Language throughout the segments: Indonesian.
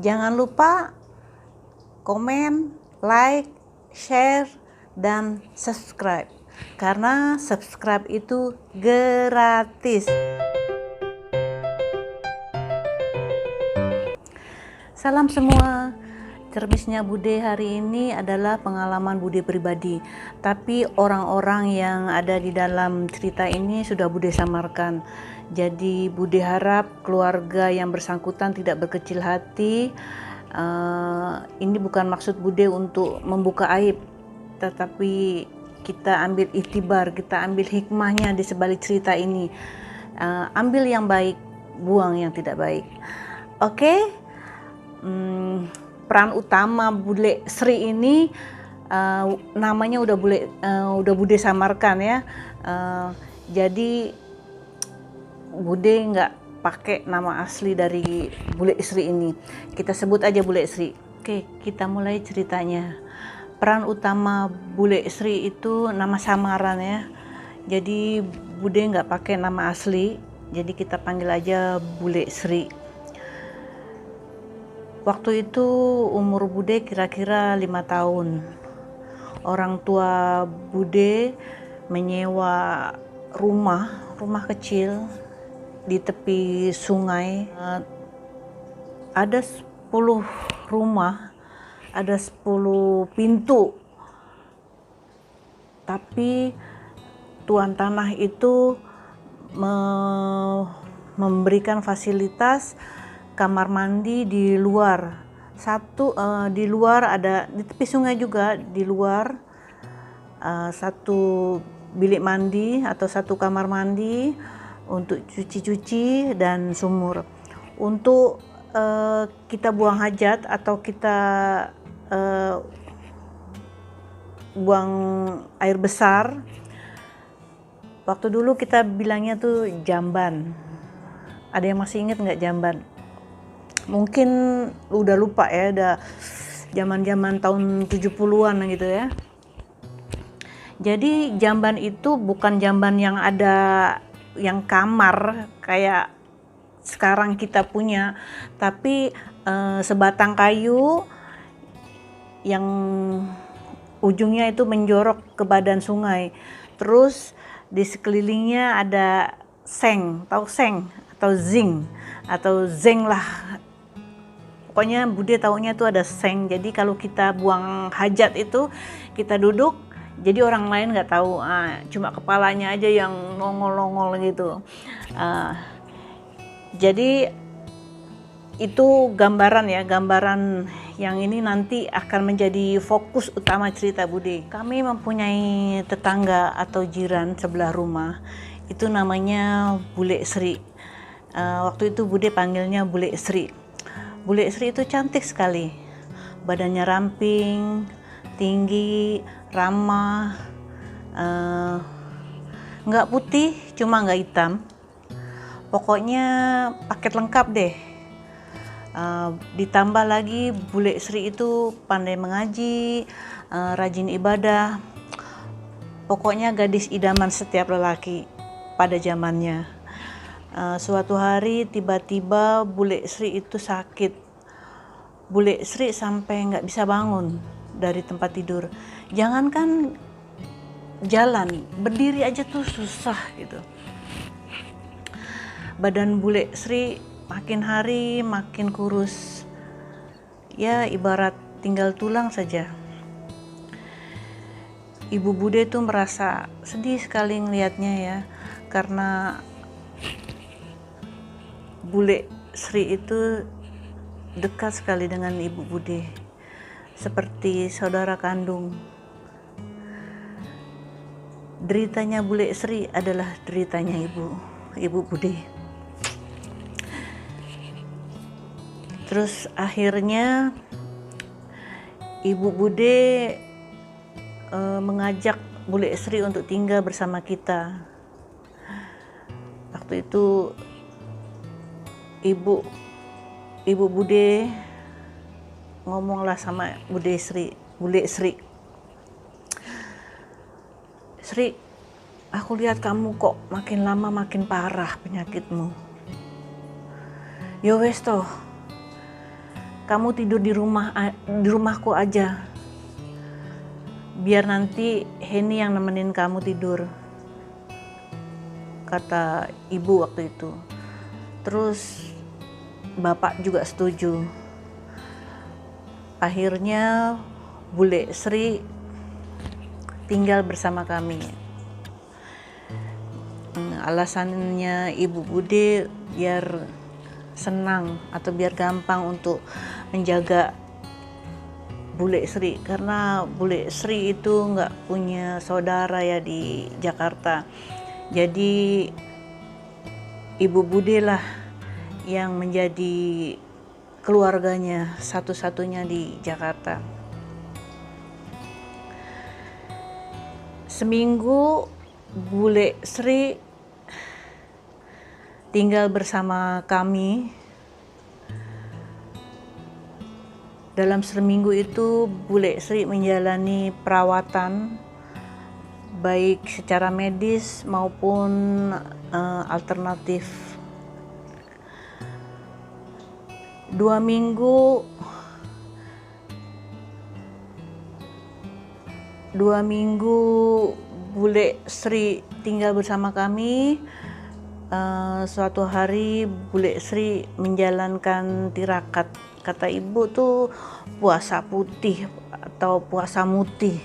Jangan lupa komen, like, share, dan subscribe. Karena subscribe itu gratis. Salam semua. Cermisnya Bude hari ini adalah pengalaman Bude pribadi. Tapi orang-orang yang ada di dalam cerita ini sudah Bude samarkan. Jadi Bude harap keluarga yang bersangkutan tidak berkecil hati. Ini bukan maksud Bude untuk membuka aib, tetapi kita ambil iktibar, kita ambil hikmahnya di sebalik cerita ini. Ambil yang baik, buang yang tidak baik. Oke? Peran utama Bule Sri ini namanya udah Bude samarkan ya. Jadi Bude nggak pakai nama asli dari Bule Sri ini. Kita sebut aja Bule Sri. Oke, kita mulai ceritanya. Peran utama Bule Sri itu nama samaran ya. Jadi Bude nggak pakai nama asli. Jadi kita panggil aja Bule Sri. Waktu itu umur Bude kira-kira 5 tahun. Orang tua Bude menyewa rumah kecil di tepi sungai. Ada 10 rumah, ada 10 pintu. Tapi tuan tanah itu memberikan fasilitas kamar mandi di luar. Di luar ada di tepi sungai juga, di luar satu bilik mandi atau satu kamar mandi untuk cuci-cuci dan sumur. Untuk kita buang hajat atau kita buang air besar, waktu dulu kita bilangnya tuh jamban. Ada yang masih ingat nggak jamban? Mungkin udah lupa ya, udah zaman-zaman tahun 70-an gitu ya. Jadi jamban itu bukan jamban yang ada yang kamar kayak sekarang kita punya, tapi sebatang kayu yang ujungnya itu menjorok ke badan sungai. Terus di sekelilingnya ada seng, tahu seng atau zing atau zeng lah. Pokoknya Bude taunya tuh ada seng. Jadi kalau kita buang hajat itu kita duduk, jadi orang lain nggak tahu, cuma kepalanya aja yang nongol-nongol gitu. Jadi itu gambaran ya, gambaran yang ini nanti akan menjadi fokus utama cerita Bude. Kami mempunyai tetangga atau jiran sebelah rumah, itu namanya Bule Sri. Waktu itu Bude panggilnya Bule Sri. Bule Sri itu cantik sekali, badannya ramping, tinggi, ramah, nggak putih, cuma nggak hitam. Pokoknya paket lengkap deh. Ditambah lagi Bule Sri itu pandai mengaji, rajin ibadah. Pokoknya gadis idaman setiap lelaki pada zamannya. Suatu hari tiba-tiba Bule Sri itu sakit. Bule Sri sampai nggak bisa bangun dari tempat tidur. Jangankan jalan, berdiri aja tuh susah gitu. Badan Bule Sri makin hari makin kurus. Ya ibarat tinggal tulang saja. Ibu Bude tuh merasa sedih sekali ngelihatnya ya, karena Bule Sri itu dekat sekali dengan Ibu Bude, seperti saudara kandung. Deritanya Bule Sri adalah deritanya Ibu Bude. Terus akhirnya Ibu Bude mengajak Bule Sri untuk tinggal bersama kita. Waktu itu Ibu Bude ngomonglah sama Bule Sri, Sri, aku lihat kamu kok makin lama makin parah penyakitmu. Yo wes toh, kamu tidur di rumahku aja, biar nanti Henny yang nemenin kamu tidur, kata ibu waktu itu. Terus bapak juga setuju. Akhirnya Bule Sri tinggal bersama kami. Alasannya Ibu Bude biar senang atau biar gampang untuk menjaga Bule Sri, karena Bule Sri itu nggak punya saudara ya di Jakarta. Jadi Ibu Bude lah yang menjadi keluarganya satu-satunya di Jakarta. Seminggu Bule Sri tinggal bersama kami. Dalam seminggu itu Bule Sri menjalani perawatan baik secara medis maupun alternatif. 2 minggu Bule Sri tinggal bersama kami. Suatu hari Bule Sri menjalankan tirakat. Kata ibu tuh puasa putih atau puasa mutih.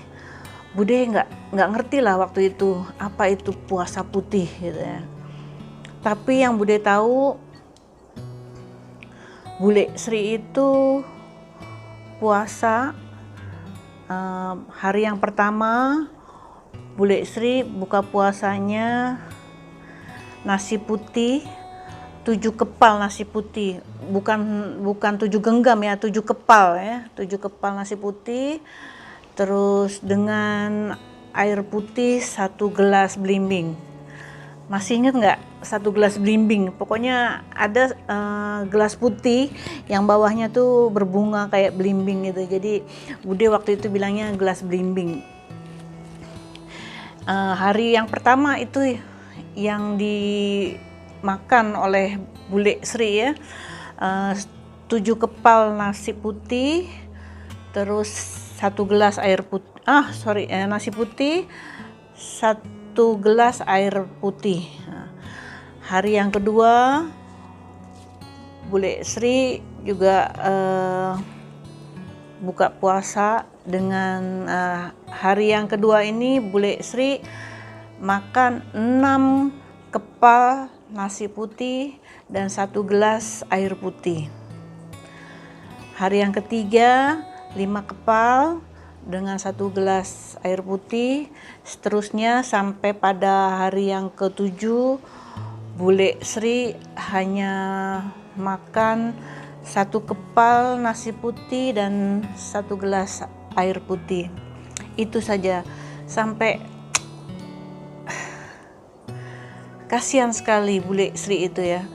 Bude nggak ngerti lah waktu itu apa itu puasa putih gitu ya. Tapi yang Bude tahu, Bule Sri itu puasa hari yang pertama Bule Sri buka puasanya nasi putih 7 kepal nasi putih, bukan 7 genggam ya, 7 kepal ya, 7 kepal nasi putih, terus dengan air putih 1 gelas belimbing. Masih ingat nggak 1 gelas belimbing? Pokoknya ada gelas putih yang bawahnya tuh berbunga kayak belimbing gitu. Jadi Bude waktu itu bilangnya gelas belimbing. Hari yang pertama itu yang dimakan oleh Bule Sri ya, 7 kepal nasi putih, terus 1 gelas air putih, nasi putih, 1 gelas air putih. Hari yang kedua Bule Sri juga buka puasa dengan hari yang kedua ini Bule Sri makan 6 kepal nasi putih dan 1 gelas air putih. Hari yang ketiga 5 kepal dengan 1 gelas air putih. Seterusnya sampai pada hari yang ke-7 Bule Sri hanya makan 1 kepal nasi putih dan 1 gelas air putih. Itu saja. Sampai kasihan sekali Bule Sri itu ya,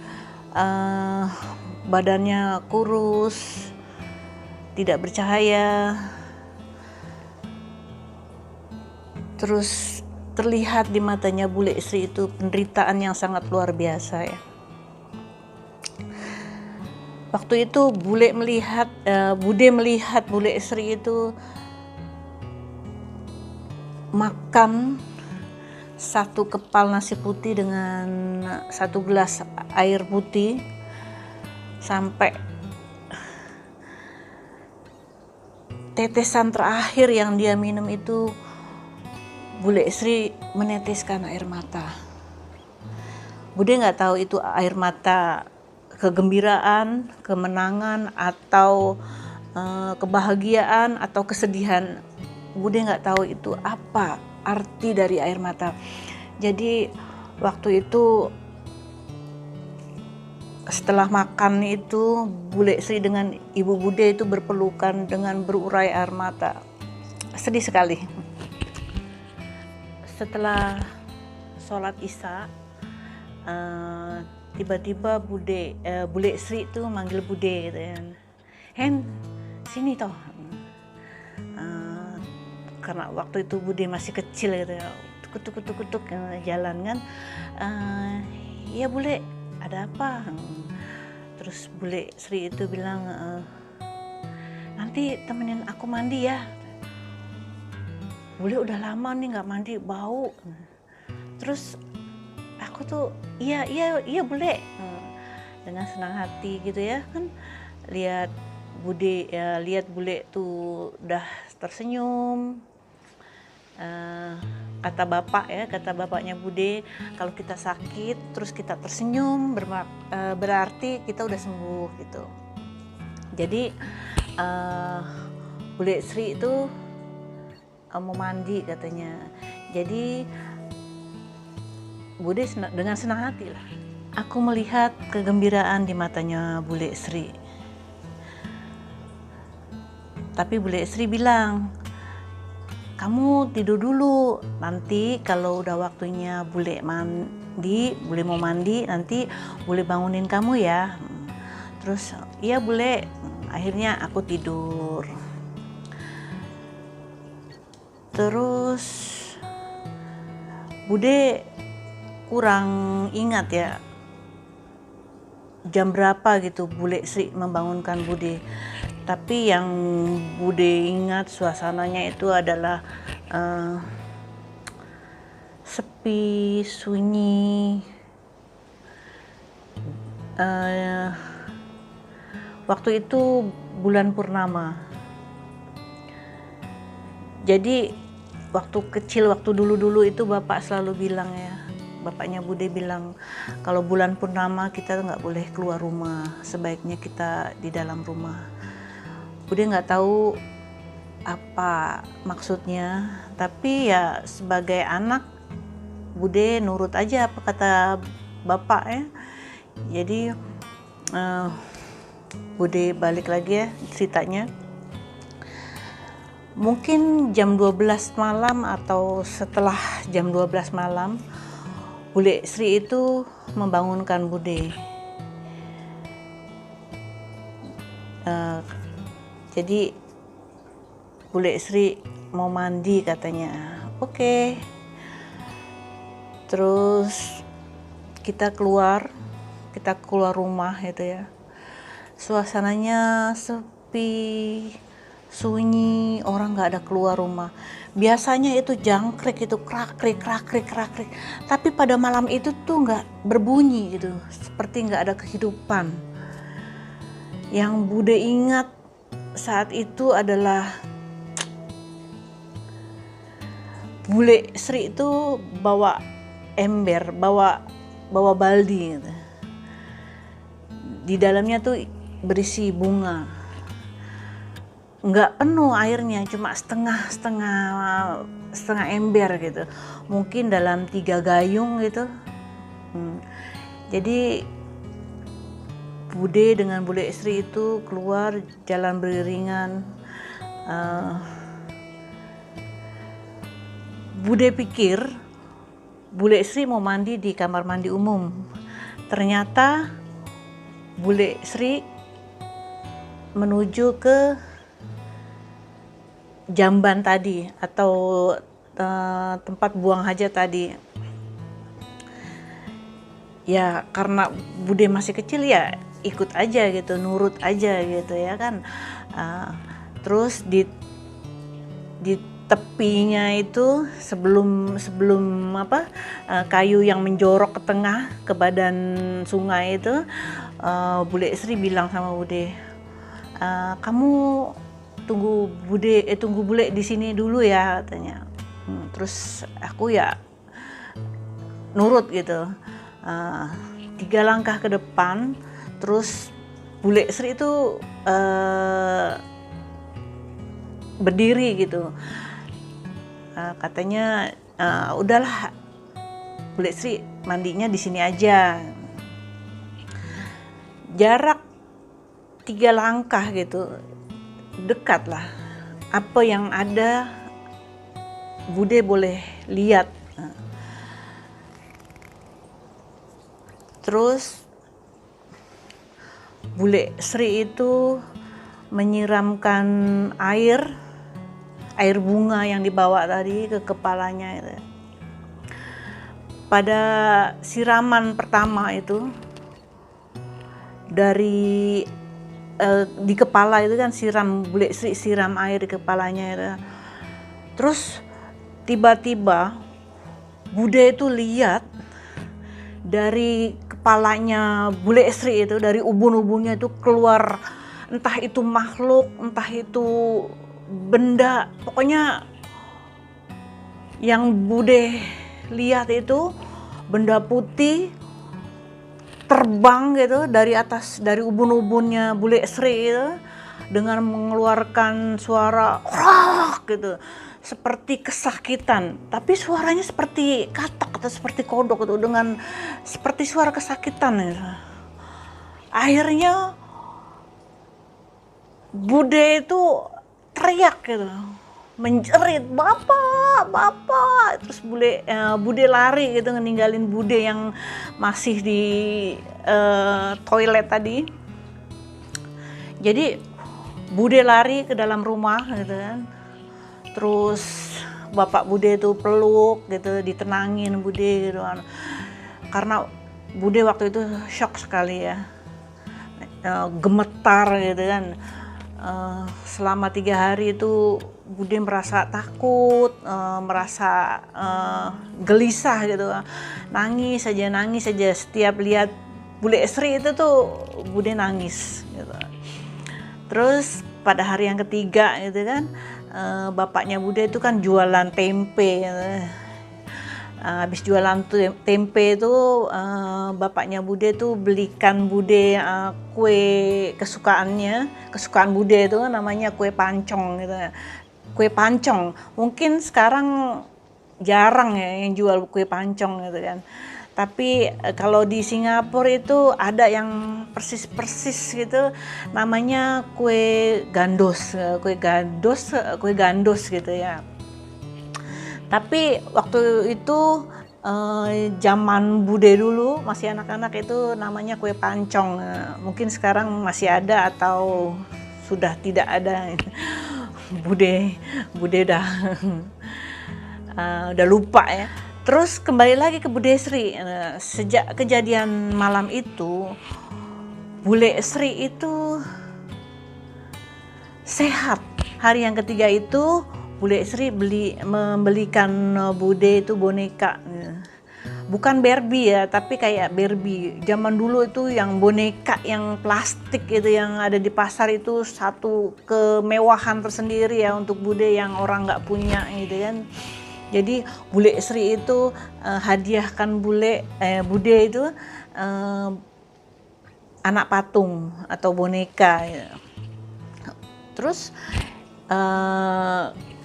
badannya kurus, tidak bercahaya, terus terlihat di matanya Bule Sri itu penderitaan yang sangat luar biasa ya. Waktu itu Bude melihat Bule Sri itu makan 1 kepal nasi putih dengan 1 gelas air putih sampai tetesan terakhir yang dia minum itu Bule Sri meneteskan air mata. Bude nggak tahu itu air mata kegembiraan, kemenangan, atau kebahagiaan atau kesedihan. Bude nggak tahu itu apa arti dari air mata. Jadi waktu itu setelah makan itu Bule Sri dengan Ibu Bude itu berpelukan dengan berurai air mata. Sedih sekali. Setelah sholat Isya, tiba-tiba Bule Sri itu manggil Bude gitu ya. Hen, sini toh. Karena waktu itu Bude masih kecil gitu ya, kutuk jalan kan, iya Bule, ada apa? Terus Bule Sri itu bilang, nanti temenin aku mandi ya. Bule udah lama nih nggak mandi, bau. Terus aku tuh iya Bule, dengan senang hati gitu ya kan, lihat Bule tuh udah tersenyum. Kata bapaknya Bude, kalau kita sakit terus kita tersenyum berarti kita udah sembuh gitu. Jadi Bule Sri itu mau mandi katanya. Jadi Bude dengan senang hati lah. Aku melihat kegembiraan di matanya Bule Sri. Tapi Bule Sri bilang, kamu tidur dulu, nanti kalau udah waktunya Bule mau mandi, nanti Bule bangunin kamu ya. Terus iya Bule, akhirnya aku tidur. Terus Bude kurang ingat ya jam berapa gitu Bule Sri membangunkan Bude. Tapi yang Bude ingat suasananya itu adalah sepi, sunyi. Waktu itu bulan purnama. Jadi waktu kecil, waktu dulu itu bapak selalu bilang ya, bapaknya Bude bilang kalau bulan purnama kita nggak boleh keluar rumah, sebaiknya kita di dalam rumah. Bude nggak tahu apa maksudnya, tapi ya sebagai anak Bude nurut aja apa kata bapak ya. Jadi Bude balik lagi ya ceritanya. Mungkin jam 12 malam atau setelah jam 12 malam Bule Sri itu membangunkan Bude. Jadi Bule Sri mau mandi katanya. Oke. Terus kita keluar rumah gitu ya. Suasananya sepi, sunyi, orang nggak ada keluar rumah. Biasanya itu jangkrik, itu krakrik. Tapi pada malam itu tuh nggak berbunyi gitu, seperti nggak ada kehidupan. Yang Bude ingat saat itu adalah Bule Sri itu bawa ember, bawa baldi gitu. Di dalamnya tuh berisi bunga. Nggak penuh airnya, cuma setengah ember gitu. Mungkin dalam 3 gayung gitu. Jadi Bude dengan Bule Sri itu keluar jalan beriringan. Bude pikir Bule Sri mau mandi di kamar mandi umum. Ternyata Bule Sri menuju ke jamban tadi atau tempat buang hajat tadi. Ya karena Bude masih kecil ya ikut aja gitu, nurut aja gitu ya kan. Terus di tepinya itu sebelum kayu yang menjorok ke tengah ke badan sungai itu, Bule Sri bilang sama Bude, kamu tunggu Bule di sini dulu ya katanya. Terus aku ya nurut gitu. 3 langkah ke depan, terus Bule Sri itu berdiri gitu. Katanya udahlah Bule Sri mandinya di sini aja. Jarak 3 langkah gitu, dekat lah. Apa yang ada Bude boleh lihat. Terus Bule Sri itu menyiramkan air bunga yang dibawa tadi ke kepalanya itu. Pada siraman pertama itu dari di kepala itu kan Bule Sri siram air di kepalanya itu. Terus tiba-tiba Bude itu lihat dari kepalanya Bule Sri itu, dari ubun-ubunnya itu keluar entah itu makhluk, entah itu benda, pokoknya yang Bude lihat itu benda putih terbang gitu dari atas, dari ubun-ubunnya Bule Sri itu, dengan mengeluarkan suara krak gitu, seperti kesakitan, tapi suaranya seperti katak atau seperti kodok gitu, dengan seperti suara kesakitan gitu. Akhirnya Bude itu teriak gitu, menjerit, "Bapak, Bapak!" Terus Bude lari gitu, ninggalin Bude yang masih di toilet tadi. Jadi Bude lari ke dalam rumah gitu kan. Terus bapak Bude itu peluk gitu, ditenangin Bude gitu kan. Karena Bude waktu itu shock sekali ya, gemetar gitu kan. Selama 3 hari itu Bude merasa takut, merasa gelisah gitu, nangis saja. Setiap lihat Bule Sri itu tuh Bude nangis gitu. Terus pada hari yang ketiga gitu kan, bapaknya Bude itu kan jualan tempe gitu. Habis jualan tempe itu bapaknya Bude tuh belikan Bude kue kesukaan Bude itu namanya kue pancong gitu. Kue pancong mungkin sekarang jarang ya yang jual kue pancong gitu kan. Tapi kalau di Singapura itu ada yang persis gitu, namanya kue gandos gitu ya. Tapi waktu itu zaman Bude dulu masih anak-anak itu namanya kue pancong. Mungkin sekarang masih ada atau sudah tidak ada. Bude udah udah lupa ya. Terus kembali lagi ke Bude Sri. Sejak kejadian malam itu, Bule Sri itu sehat. Hari yang ketiga itu Bule Sri membelikan Bude itu boneka. Bukan Barbie ya, tapi kayak Barbie. Zaman dulu itu yang boneka yang plastik itu yang ada di pasar itu satu kemewahan tersendiri ya untuk Bude yang orang nggak punya gitu kan. Jadi Bule Sri itu hadiahkan Bude itu anak patung atau boneka. Ya. Terus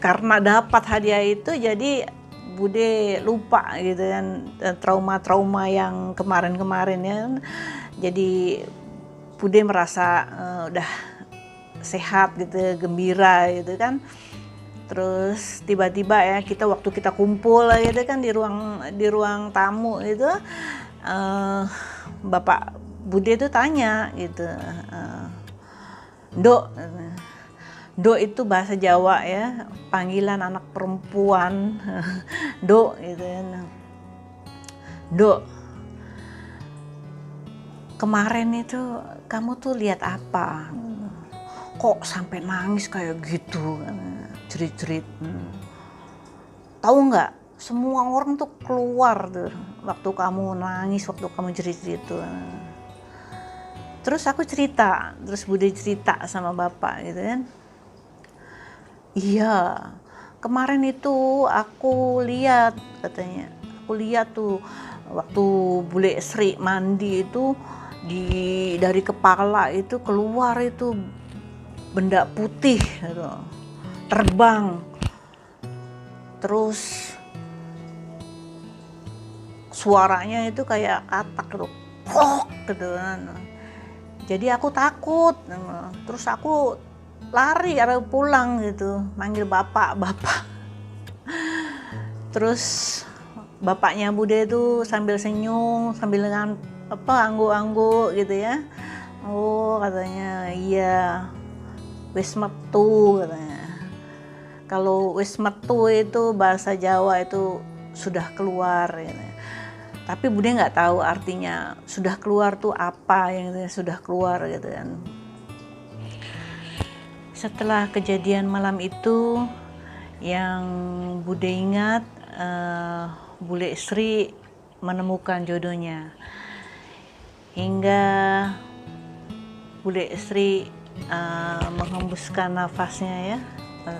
karena dapat hadiah itu jadi Bude lupa gitu kan trauma-trauma yang kemarin-kemarin ya. Jadi Bude merasa udah sehat gitu, gembira gitu kan. Terus tiba-tiba ya waktu kita kumpul gitu kan di ruang tamu itu bapak Bude itu tanya gitu, Dok itu bahasa Jawa ya, panggilan anak perempuan, Dok gitu ya. Dok, kemarin itu kamu tuh lihat apa? Kok sampai nangis kayak gitu? Cerit-cerit. Tahu nggak? Semua orang tuh keluar tuh waktu kamu nangis, waktu kamu cerit-cerit tuh. Terus aku cerita, terus Bude cerita sama bapak gitu kan. Iya, kemarin itu aku lihat katanya. Aku lihat tuh waktu Bule Sri mandi itu dari kepala itu keluar itu benda putih gitu, terbang. Terus suaranya itu kayak katak gitu, krok gitu kan. Jadi aku takut. Terus aku lari arah pulang gitu, manggil bapak. Terus bapaknya Bude itu sambil senyum, sambil angguk-angguk gitu ya. Oh katanya, iya wis metu katanya. Kalau wis metu itu bahasa Jawa itu sudah keluar gitu. Tapi Bude nggak tahu artinya sudah keluar tuh apa yang sudah keluar gitu kan. Setelah kejadian malam itu, yang Bude ingat, Bule Sri menemukan jodohnya. Hingga Bule Sri menghembuskan nafasnya ya.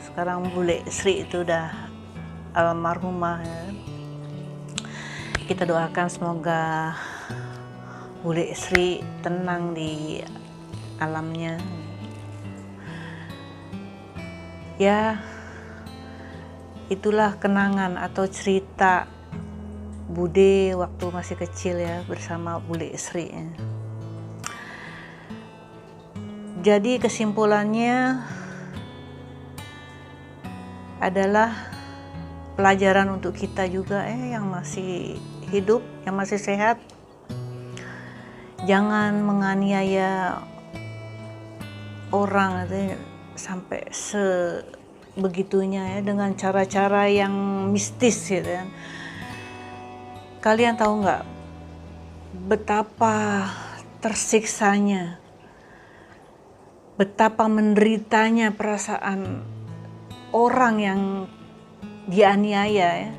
Sekarang Bule Sri itu udah almarhumah ya. Kita doakan semoga Bule Sri tenang di alamnya. Ya, itulah kenangan atau cerita Bude waktu masih kecil ya bersama Bule Sri. Jadi kesimpulannya adalah pelajaran untuk kita juga yang masih hidup, yang masih sehat. Jangan menganiaya orang sampai sebegitunya ya, dengan cara-cara yang mistis gitu kan. Kalian tahu nggak betapa tersiksanya, betapa menderitanya perasaan orang yang dianiaya ya.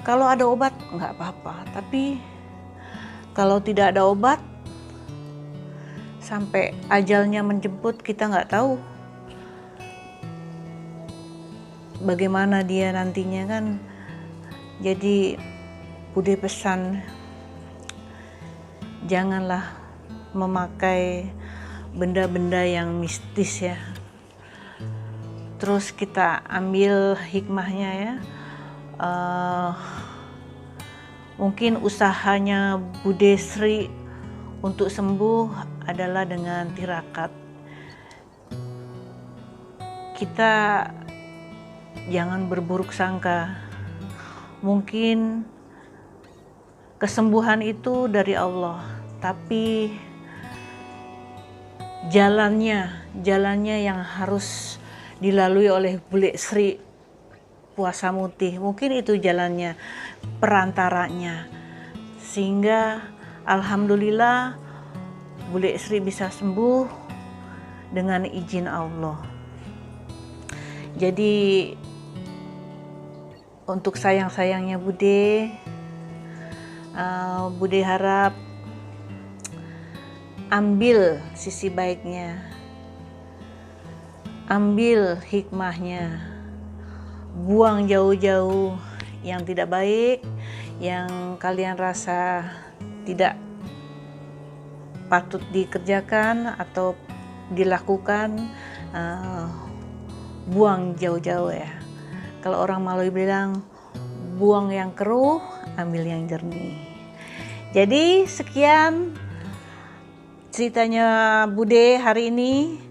Kalau ada obat nggak apa-apa, tapi kalau tidak ada obat sampai ajalnya menjemput, kita nggak tahu bagaimana dia nantinya kan. Jadi Bude pesan, janganlah memakai benda-benda yang mistis ya. Terus kita ambil hikmahnya ya. Mungkin usahanya Bude Sri untuk sembuh adalah dengan tirakat. Kita jangan berburuk sangka. Mungkin kesembuhan itu dari Allah, tapi jalannya yang harus dilalui oleh Bule Sri Puasa Mutih. Mungkin itu jalannya, perantaranya. Sehingga alhamdulillah Bule Sri bisa sembuh dengan izin Allah. Jadi untuk sayang-sayangnya Bude harap ambil sisi baiknya, ambil hikmahnya, buang jauh-jauh yang tidak baik, yang kalian rasa tidak patut dikerjakan atau dilakukan, buang jauh-jauh ya. Kalau orang Malawi bilang, buang yang keruh, ambil yang jernih. Jadi sekian ceritanya Bude hari ini.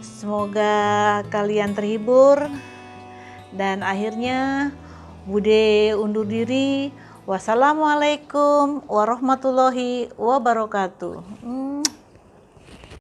Semoga kalian terhibur. Dan akhirnya Bude undur diri. Wassalamualaikum warahmatullahi wabarakatuh.